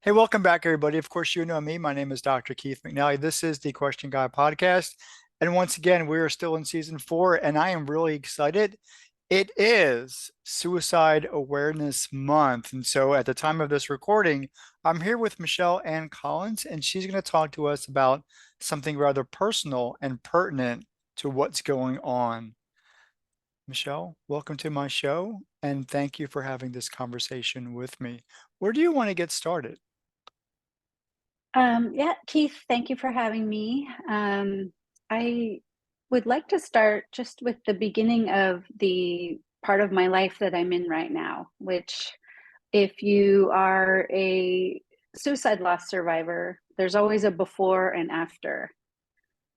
Hey, welcome back, everybody. Of course, you know me. My name is Dr. Keith McNally. This is the Question Guy podcast. And once again, we are still in season 4, and I am really excited. It is Suicide Awareness Month. And so at the time of this recording, I'm here with Michelle Ann Collins, and she's going to talk to us about something rather personal and pertinent to what's going on. Michelle, welcome to my show, and thank you for having this conversation with me. Where do you want to get started? Yeah, Keith, thank you for having me. I would like to start just with the beginning of the part of my life that I'm in right now, which, if you are a suicide loss survivor, there's always a before and after.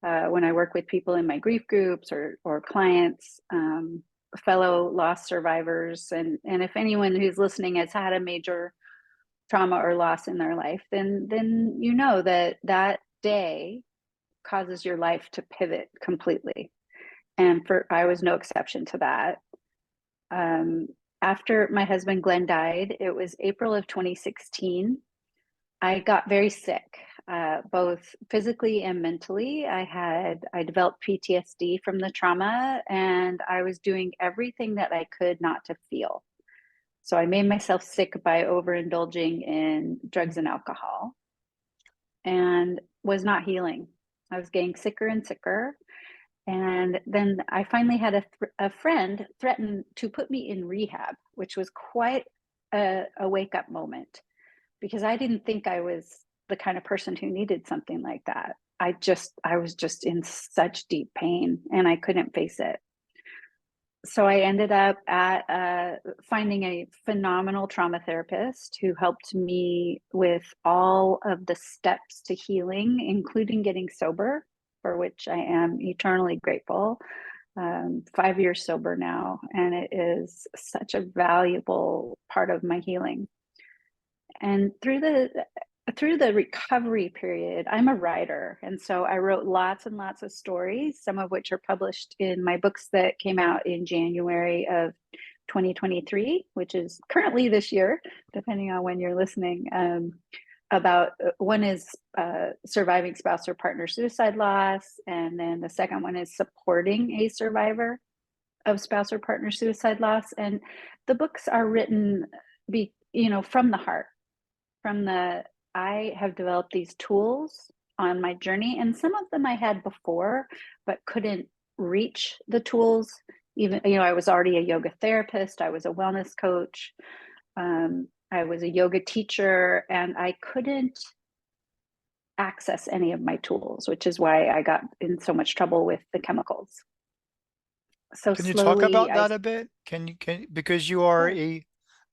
When I work with people in my grief groups or clients, fellow loss survivors, and if anyone who's listening has had a major trauma or loss in their life, then you know that that day causes your life to pivot completely. And for I was no exception to that. Um, After my husband Glenn died, it was April of 2016. I got very sick, both physically and mentally. I developed PTSD from the trauma, and I was doing everything that I could not to feel. So I made myself sick by overindulging in drugs and alcohol and was not healing. I was getting sicker and sicker. And then I finally had a friend threaten to put me in rehab, which was quite a wake up moment because I didn't think I was the kind of person who needed something like that. I was just in such deep pain and I couldn't face it. So I ended up at finding a phenomenal trauma therapist who helped me with all of the steps to healing, including getting sober, for which I am eternally grateful. 5 years sober now, and it is such a valuable part of my healing. And through the recovery period, I'm a writer. And so I wrote lots and lots of stories, some of which are published in my books that came out in January of 2023, which is currently this year, depending on when you're listening. About one is surviving spouse or partner suicide loss. And then the second one is supporting a survivor of spouse or partner suicide loss. And the books are written from the heart, from the I have developed these tools on my journey, and some of them I had before, but couldn't reach the tools. Even, I was already a yoga therapist, I was a wellness coach, I was a yoga teacher, and I couldn't access any of my tools, which is why I got in so much trouble with the chemicals. So Can you talk slowly, about that a bit? Because you are sure,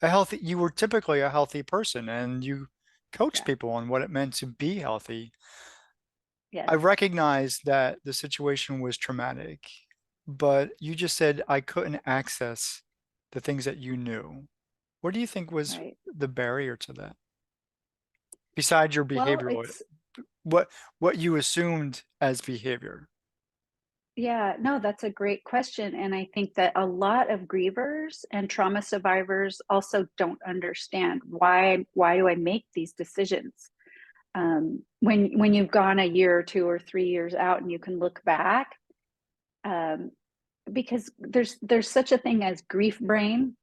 a healthy, you were typically a healthy person and you coach yeah, people on what it meant to be healthy. I yes. recognize that the situation was traumatic, but you just said I couldn't access the things that you knew. What do you think was Right. the barrier to that? Besides your Well, behavior, it's what what you assumed as behavior? Yeah, no, that's a great question. And I think that a lot of grievers and trauma survivors also don't understand why do I make these decisions? When you've gone a year or 2 or 3 years out and you can look back, um, because there's such a thing as grief brain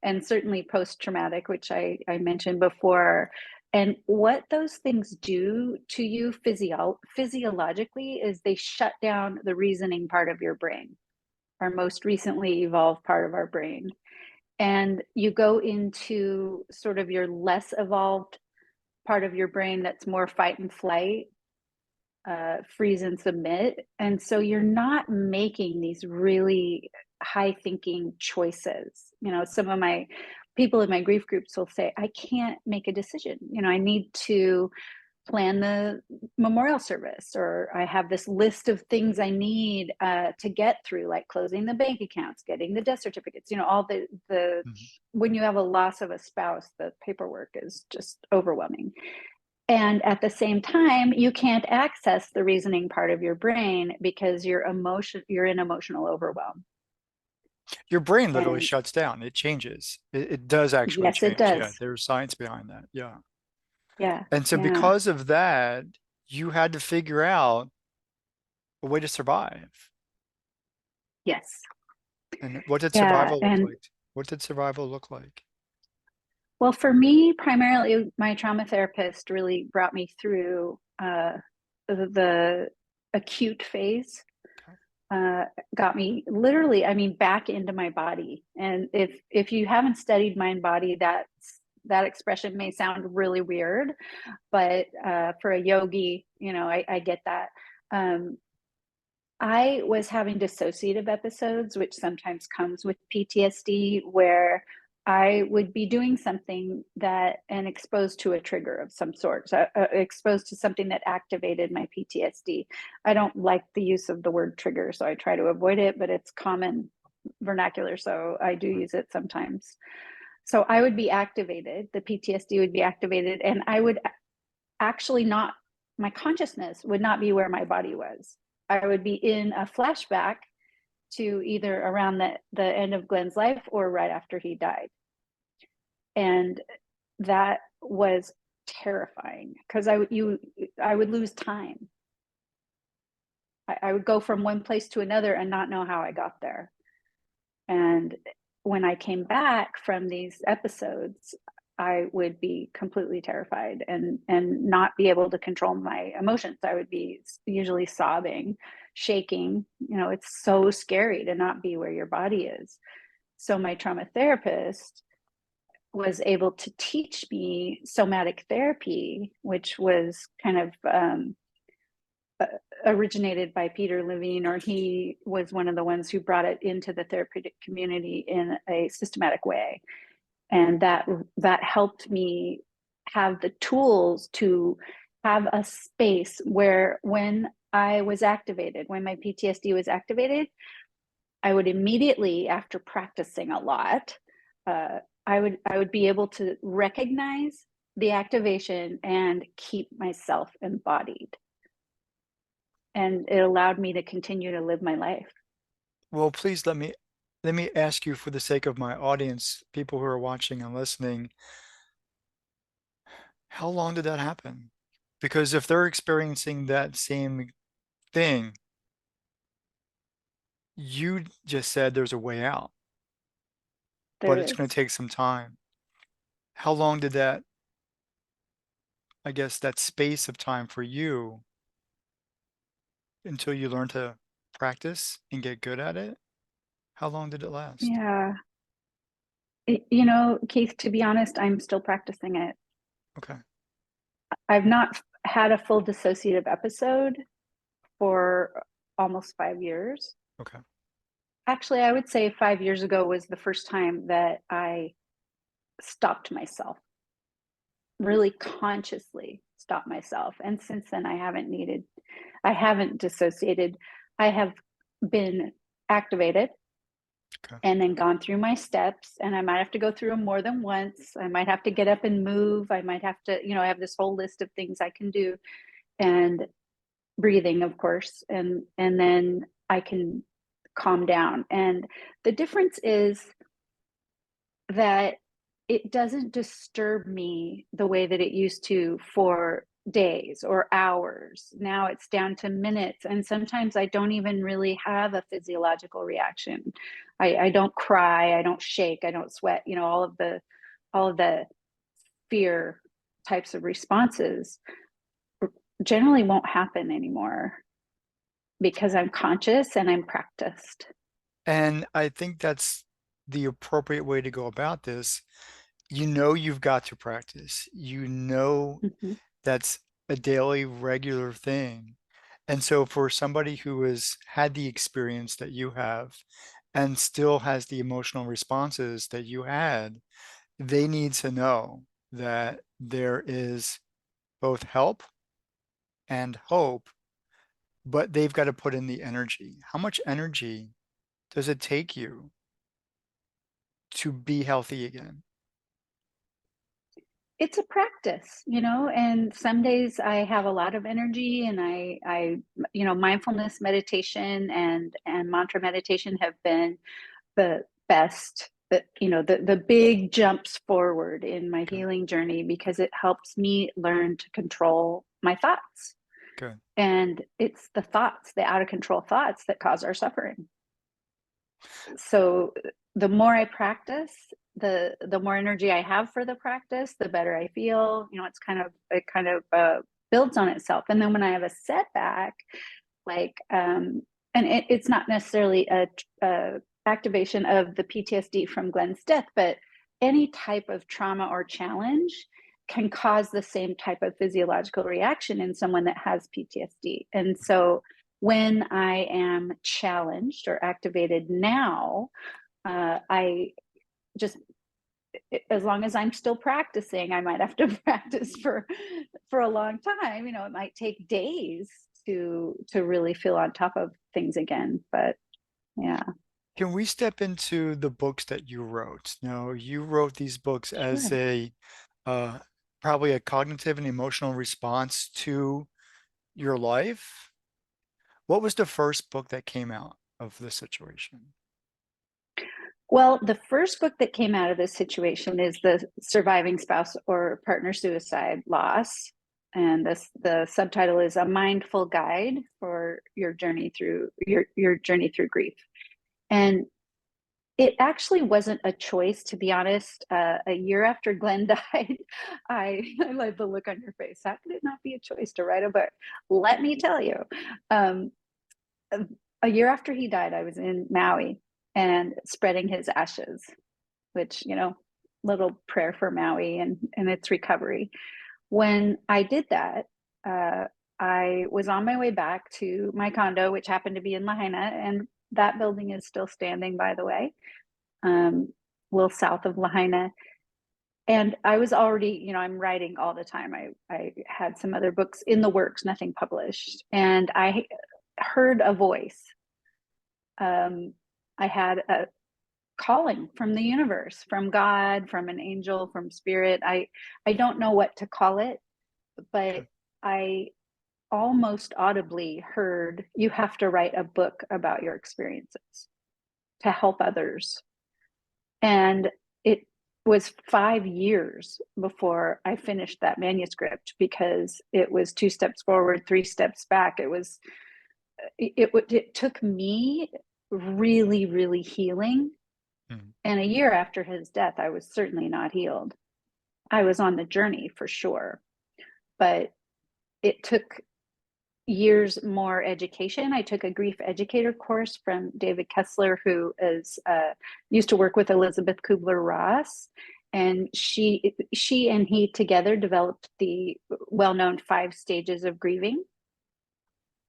and certainly post traumatic, which I mentioned before. And what those things do to you physiologically is they shut down the reasoning part of your brain, our most recently evolved part of our brain. And you go into sort of your less evolved part of your brain that's more fight and flight, freeze and submit. And so you're not making these really high thinking choices. Some of my people in my grief groups will say, I can't make a decision. I need to plan the memorial service, or I have this list of things I need to get through, like closing the bank accounts, getting the death certificates, all the Mhm. when you have a loss of a spouse, the paperwork is just overwhelming. And at the same time, you can't access the reasoning part of your brain because you're in emotional overwhelm. Your brain literally And shuts down. It changes. It does actually yes, it change. Yeah, does. there's science behind that. Yeah. Yeah. And so Yeah. because of that, you had to figure out a way to survive. Yes. And what did Yeah. survival look And like? What did survival look like? well, for me, primarily, my trauma therapist really brought me through the acute phase, Okay. uh, got me literally, I mean, back into my body. And if you haven't studied mind body, that expression may sound really weird, but for a yogi, I get that. Um, I was having dissociative episodes, which sometimes comes with PTSD, where I would be doing something that and exposed to a trigger of some sort, so, exposed to something that activated my PTSD. I don't like the use of the word trigger, so I try to avoid it, but it's common vernacular, so I do use it sometimes. So I would be activated, the PTSD would be activated, and I would actually not, my consciousness would not be where my body was. I would be in a flashback to either around the end of Glenn's life or right after he died. And that was terrifying because I would lose time. I would go from one place to another and not know how I got there. And when I came back from these episodes, I would be completely terrified and not be able to control my emotions. I would be usually sobbing, shaking. It's so scary to not be where your body is. So my trauma therapist was able to teach me somatic therapy, which was kind of uh, originated by Peter Levine, or he was one of the ones who brought it into the therapeutic community in a systematic way. And that helped me have the tools to have a space where when I was activated, when my PTSD was activated, I would immediately, after practicing a lot, uh, I would be able to recognize the activation and keep myself embodied, and it allowed me to continue to live my life. Well, please let me ask you for the sake of my audience, people who are watching and listening, how long did that happen? Because if they're experiencing that same thing, you just said there's a way out, but There it's going is. to take some time. How long did that, I guess, that space of time for you until you learn to practice and get good at it? How long did it last? Yeah. Keith, to be honest, I'm still practicing it. Okay. I've not had a full dissociative episode for almost 5 years. Okay. Actually, I would say 5 years ago was the first time that I stopped myself, really consciously stopped myself. And since then, I haven't dissociated. I have been activated Okay. and then gone through my steps, and I might have to go through them more than once. I might have to get up and move. I might have to, I have this whole list of things I can do, and breathing, of course, and then I can calm down. And the difference is that it doesn't disturb me the way that it used to for days or hours. Now it's down to minutes. And sometimes I don't even really have a physiological reaction. I don't cry, I don't shake, I don't sweat, all of the fear types of responses generally won't happen anymore because I'm conscious and I'm practiced. And I think that's the appropriate way to go about this. You know you've got to practice. You know Mm-hmm. that's a daily, regular thing. And so for somebody who has had the experience that you have and still has the emotional responses that you had, they need to know that there is both help and hope, but they've got to put in the energy. How much energy does it take you to be healthy again? It's a practice, and some days I have a lot of energy, and mindfulness meditation and mantra meditation have been the best the big jumps forward in my healing journey, because it helps me learn to control my thoughts. Good. And it's the thoughts, the out of control thoughts, that cause our suffering. So the more I practice, the more energy I have for the practice, the better I feel. It kind of builds on itself. And then when I have a setback, like and it's not necessarily a activation of the PTSD from Glenn's death, but any type of trauma or challenge can cause the same type of physiological reaction in someone that has PTSD. And so when I am challenged or activated now, I just, as long as I'm still practicing, I might have to practice for a long time. It might take days to really feel on top of things again. But yeah. Can we step into the books that you wrote? Now, you wrote these books as Sure. a uh, probably a cognitive and emotional response to your life. What was the first book that came out of this situation? Well, the first book that came out of this situation is The Surviving Spouse or Partner Suicide Loss. And the subtitle is A Mindful Guide for Your Journey Through Grief. And it actually wasn't a choice, to be honest. A year after Glenn died, I like the look on your face. How could it not be a choice to write a book? Let me tell you. Um, a year after he died, I was in Maui and spreading his ashes, which, little prayer for Maui and its recovery. When I did that, I was on my way back to my condo, which happened to be in Lahaina, and that building is still standing, by the way, a little south of Lahaina. And I was already, I'm writing all the time. I had some other books in the works, nothing published. And I heard a voice. I had a calling from the universe, from God, from an angel, from spirit. I don't know what to call it, but I almost audibly heard, you have to write a book about your experiences to help others. And it was 5 years before I finished that manuscript, because it was 2 steps forward, 3 steps back. It took me really, really healing. Mm. And a year after his death, I was certainly not healed. I was on the journey for sure, but it took years more education. I took a grief educator course from David Kessler, who used to work with Elizabeth Kubler-Ross, and she and he together developed the well-known 5 stages of grieving.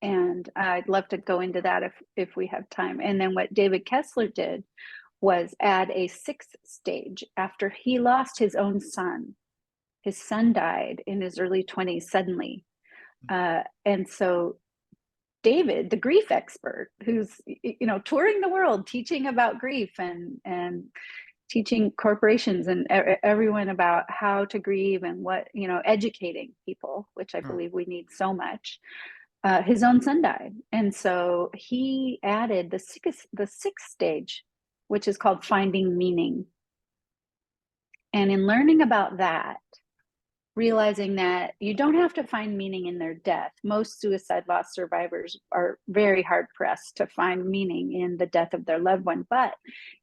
And I'd love to go into that if we have time. And then what David Kessler did was add a 6th stage after he lost his own son. His son died in his early 20s suddenly. And so David, the grief expert, who's touring the world teaching about grief and teaching corporations and everyone about how to grieve and what, educating people, which I Right. believe we need so much. His own son died, and so he added the sixth stage, which is called finding meaning. And in learning about that, realizing that you don't have to find meaning in their death. Most suicide loss survivors are very hard pressed to find meaning in the death of their loved one, but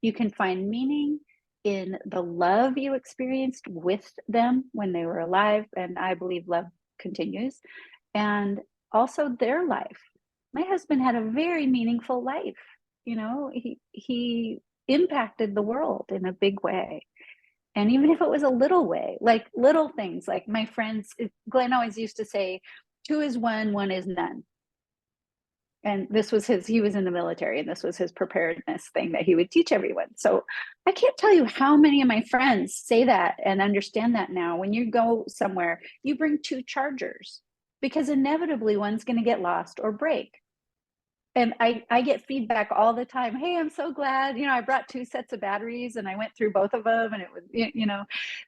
you can find meaning in the love you experienced with them when they were alive. And I believe love continues. And also their life. My husband had a very meaningful life. He impacted the world in a big way. And even if it was a little way, like little things, like my friends, Glenn always used to say, 2 is 1, 1 is none. And this was he was in the military, and this was his preparedness thing that he would teach everyone. So I can't tell you how many of my friends say that and understand that now. When you go somewhere, you bring 2 chargers, because inevitably one's going to get lost or break. And I get feedback all the time. Hey, I'm so glad, I brought 2 sets of batteries and I went through both of them, and it was,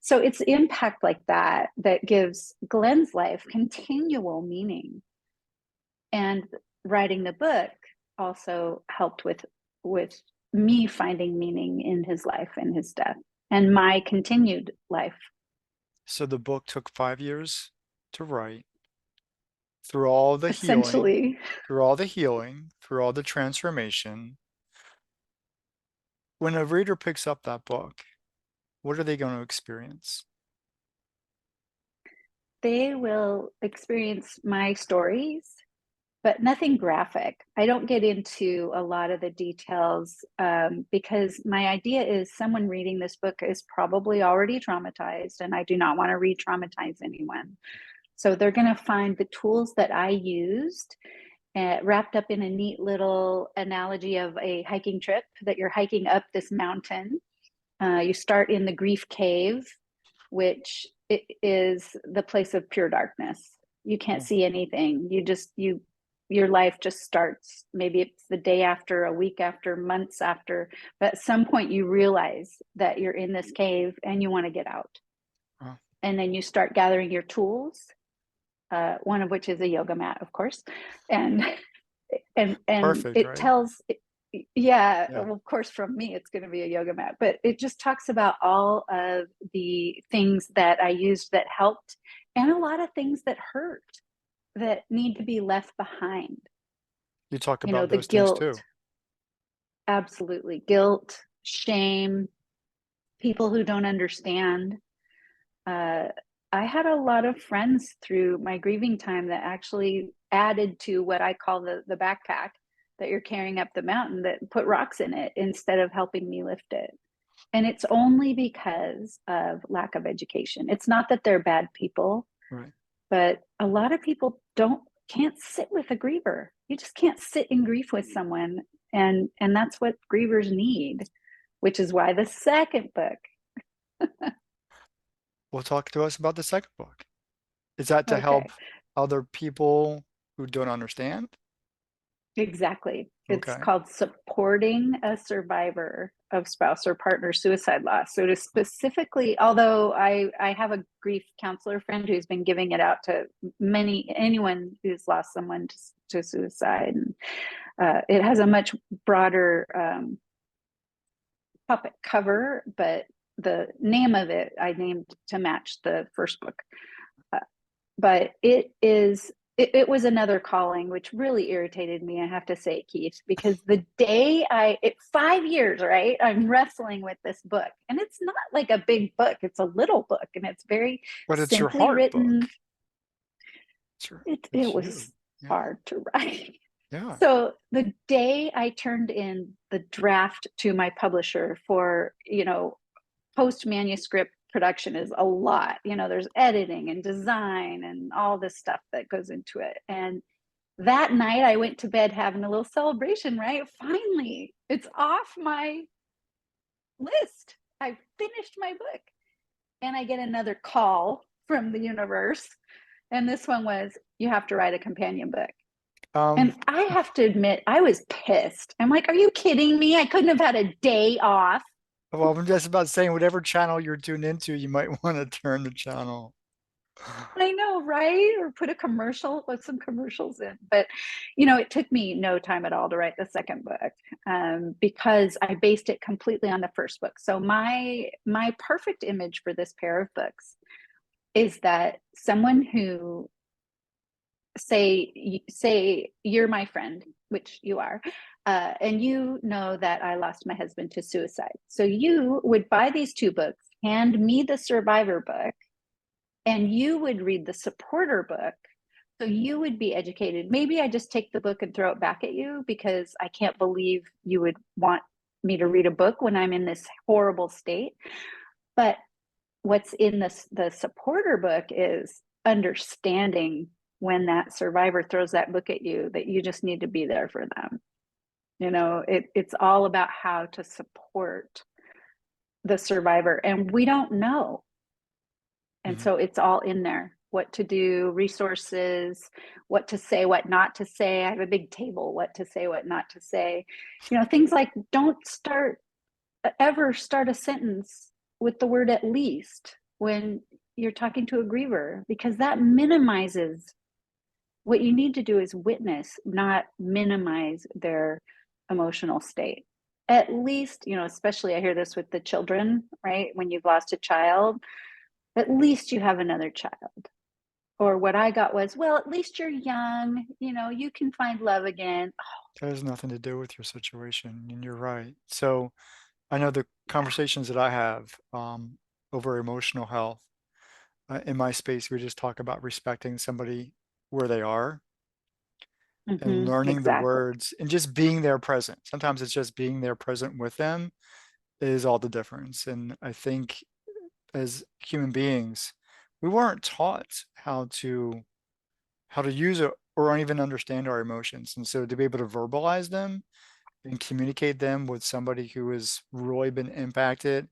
so it's impact like that that gives Glenn's life continual meaning. And writing the book also helped with me finding meaning in his life and his death and my continued life. So the book took 5 years to write, through all the healing, Essentially, through all the transformation. When a reader picks up that book, what are they going to experience? they will experience my stories, but nothing graphic. I don't get into a lot of the details because my idea is someone reading this book is probably already traumatized, and I do not want to re traumatize anyone. So they're going to find the tools that I used wrapped up in a neat little analogy of a hiking trip that you're hiking up this mountain. You start in the grief cave, which is the place of pure darkness. You can't Oh, see anything. Your life just starts. Maybe it's the day after, a week after, months after, but at some point you realize that you're in this cave and you want to get out. oh, And then you start gathering your tools, one of which is a yoga mat, of course, and and perfect, it right? tells, yeah, Yeah, well, of course from me it's going to be a yoga mat, but it just talks about all of the things that I used that helped and a lot of things that hurt, that need to be left behind. you talk You know, about the those things guilt, too. absolutely, guilt, shame, people who don't understand. uh, I had a lot of friends through my grieving time that actually added to what I call the backpack that you're carrying up the mountain, that put rocks in it instead of helping me lift it. And it's only because of lack of education. It's not that they're bad people, Right. but a lot of people can't sit with a griever. You just can't sit in grief with someone, and that's what grievers need, which is why the second book. Well, talk to us about the second book. Is that to help Okay. other people who don't understand? Exactly. It's Okay. called Supporting a Survivor of Spouse or Partner Suicide Loss. So to specifically, although I have a grief counselor friend who's been giving it out to anyone who's lost someone to suicide. And, it has a much broader topic cover, but the name of it I named to match the first book. Uh, but it was another calling, which really irritated me, I have to say, Keith, because the day 5 years, right, I'm wrestling with this book, and it's not like a big book, it's a little book, and it's very But it's your simply heart book. written. It It's you. was Yeah. hard to write. Yeah. So the day I turned in the draft to my publisher for, post manuscript production is a lot. There's editing and design and all this stuff that goes into it. And that night I went to bed having a little celebration, right? Finally, it's off my list. I finished my book. And I get another call from the universe. And this one was, you have to write a companion book. And Um, I have to admit, I was pissed. I'm like, are you kidding me? I couldn't have had a day off. well, I'm just about saying whatever channel you're tuned into, you might want to turn the channel. I know, right? Or put a commercial with some commercials in. But, it took me no time at all to write the second book, because I based it completely on the first book. So my perfect image for this pair of books is that someone who say you're my friend, which you are, and you know that I lost my husband to suicide. So you would buy these two books, hand me the survivor book, and you would read the supporter book. So you would be educated. Maybe I just take the book and throw it back at you because I can't believe you would want me to read a book when I'm in this horrible state. But what's in the supporter book is understanding when that survivor throws that book at you, that you just need to be there for them. It's all about how to support the survivor, and we don't know. And Mhm. so it's all in there, what to do, resources, what to say, what not to say. I have a big table, what to say, what not to say. Things like don't ever start a sentence with the word at least when you're talking to a griever, because that minimizes. What you need to do is witness, not minimize their emotional state. at least, especially I hear this with the children, right? When you've lost a child, at least you have another child. Or what I got was, well, at least you're young, you can find love again. That has nothing to do with your situation, and you're right. So I know the Yeah. conversations that I have over emotional health in my space, we just talk about respecting somebody where they are and learning the Exactly. words and just being there present. Sometimes it's just being there present with them is all the difference. And I think as human beings, we weren't taught how to use it or even understand our emotions. And so to be able to verbalize them and communicate them with somebody who has really been impacted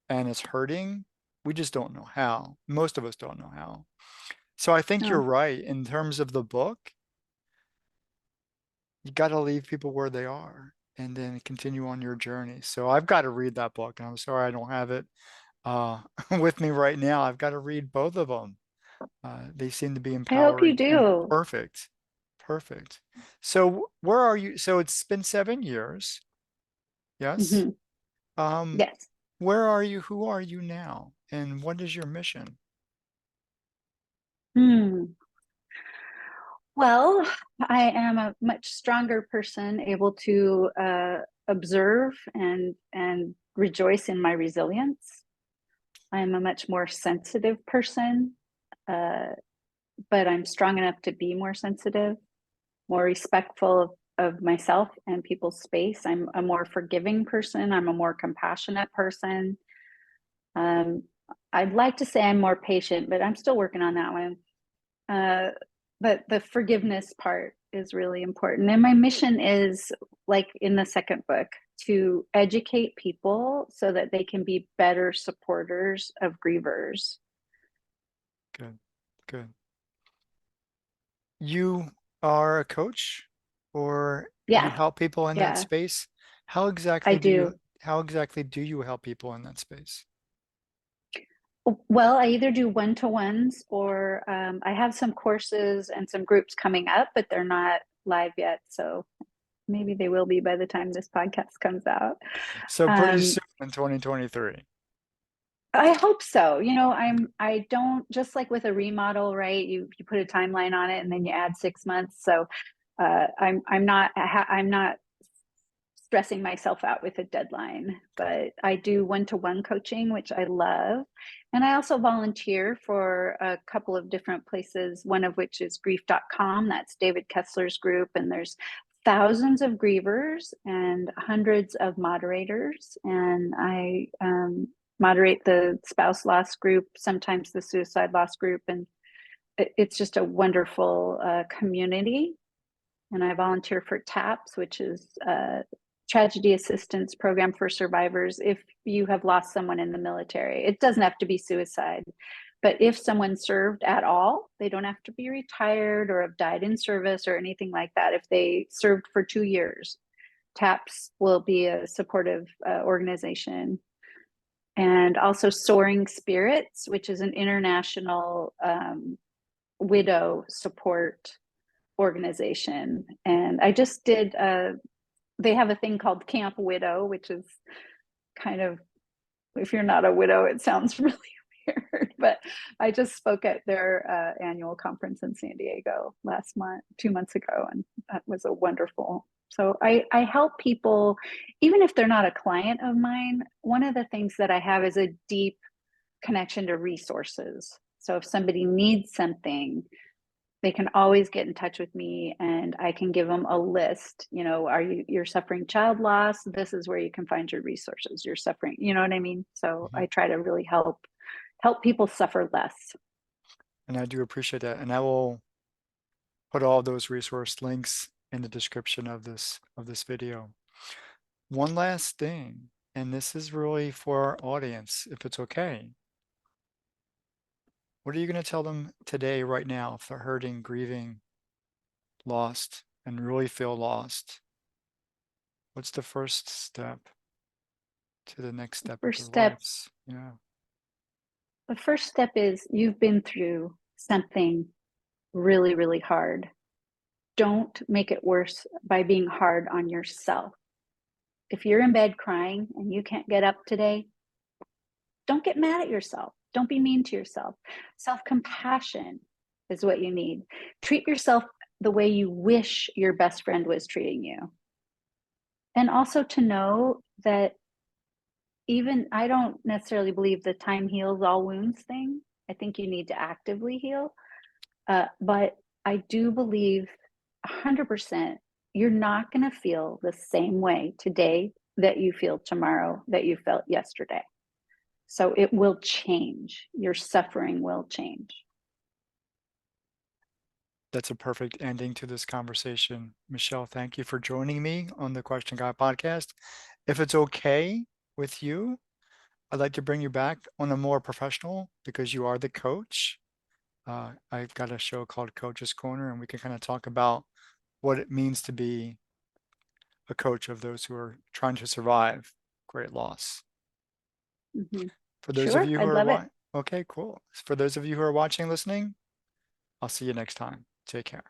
and is hurting, we just don't know how. Most of us don't know how. So I think you're No. right. In terms of the book, you got to leave people where they are and then continue on your journey. So I've got to read that book, and I'm sorry I don't have it uh, with me right now. I've got to read both of them. They seem to be I hope you empowering and do. perfect. Perfect. So where are you? So it's been 7 years. Yes. Hmm. Um, Yes. where are you? Who are you now? And what is your mission? Hmm. Well, I am a much stronger person, able to observe and rejoice in my resilience. I am a much more sensitive person, uh, but I'm strong enough to be more sensitive, more respectful of myself and people's space. I'm a more forgiving person. I'm a more compassionate person. Um, I'd like to say I'm more patient, but I'm still working on that one. Uh, but the forgiveness part is really important. And my mission is, like in the second book, to educate people so that they can be better supporters of grievers. Good. Good. You are a coach or you Yeah, help people in that yeah, space. I do. How exactly do you help people in that space? Well, I either do one-to-ones or I have some courses and some groups coming up, but they're not live yet. So maybe they will be by the time this podcast comes out. So pretty Um, soon in 2023. I hope so. I don't, just like with a remodel, right? You put a timeline on it and then you add 6 months. So I'm not stressing myself out with a deadline, but I do one-to-one coaching, which I love. And I also volunteer for a couple of different places, one of which is grief.com. That's David Kessler's group. And there's thousands of grievers and hundreds of moderators. And I moderate the spouse loss group, sometimes the suicide loss group. And it's just a wonderful community. And I volunteer for TAPS, which is a tragedy assistance program for survivors. If you have lost someone in the military, it doesn't have to be suicide, but if someone served at all, they don't have to be retired or have died in service or anything like that. If they served for 2 years, TAPS will be a supportive organization. And also Soaring Spirits, which is an international widow support organization. And I just did they have a thing called Camp Widow, which is kind of, if you're not a widow, it sounds really weird. But I just spoke at their annual conference in San Diego last month, 2 months ago, and that was a wonderful. So I help people, even if they're not a client of mine. One of the things that I have is a deep connection to resources. So if somebody needs something, they can always get in touch with me and I can give them a list. You're suffering child loss, this is where you can find your resources. You're suffering, you know what I mean? So Mhm. I try to really help people suffer less. And I do appreciate that. And I will put all those resource links in the description of this video. One last thing, and this is really for our audience, if it's okay. What are you going to tell them today, right now, if they're hurting, grieving, lost, and really feel lost? What's the first step to the next step of First their step, lives? Yeah. the first step is you've been through something really, really hard. Don't make it worse by being hard on yourself. if you're in bed crying and you can't get up today, don't get mad at yourself. Don't be mean to yourself. Self-compassion is what you need. Treat yourself the way you wish your best friend was treating you. And also to know that even I don't necessarily believe the time heals all wounds thing. I think you need to actively heal. But I do believe 100% you're not going to feel the same way today that you feel tomorrow that you felt yesterday. So it will change. Your suffering will change. That's a perfect ending to this conversation. Michelle, thank you for joining me on the Question Guy podcast. If it's okay with you, I'd like to bring you back on a more professional because you are the coach. I've got a show called Coach's Corner, and we can kind of talk about what it means to be a coach of those who are trying to survive great loss. Mm-hmm. For those of Sure, you who I'd are love it. okay, cool. For those of you who are watching, listening, I'll see you next time. Take care.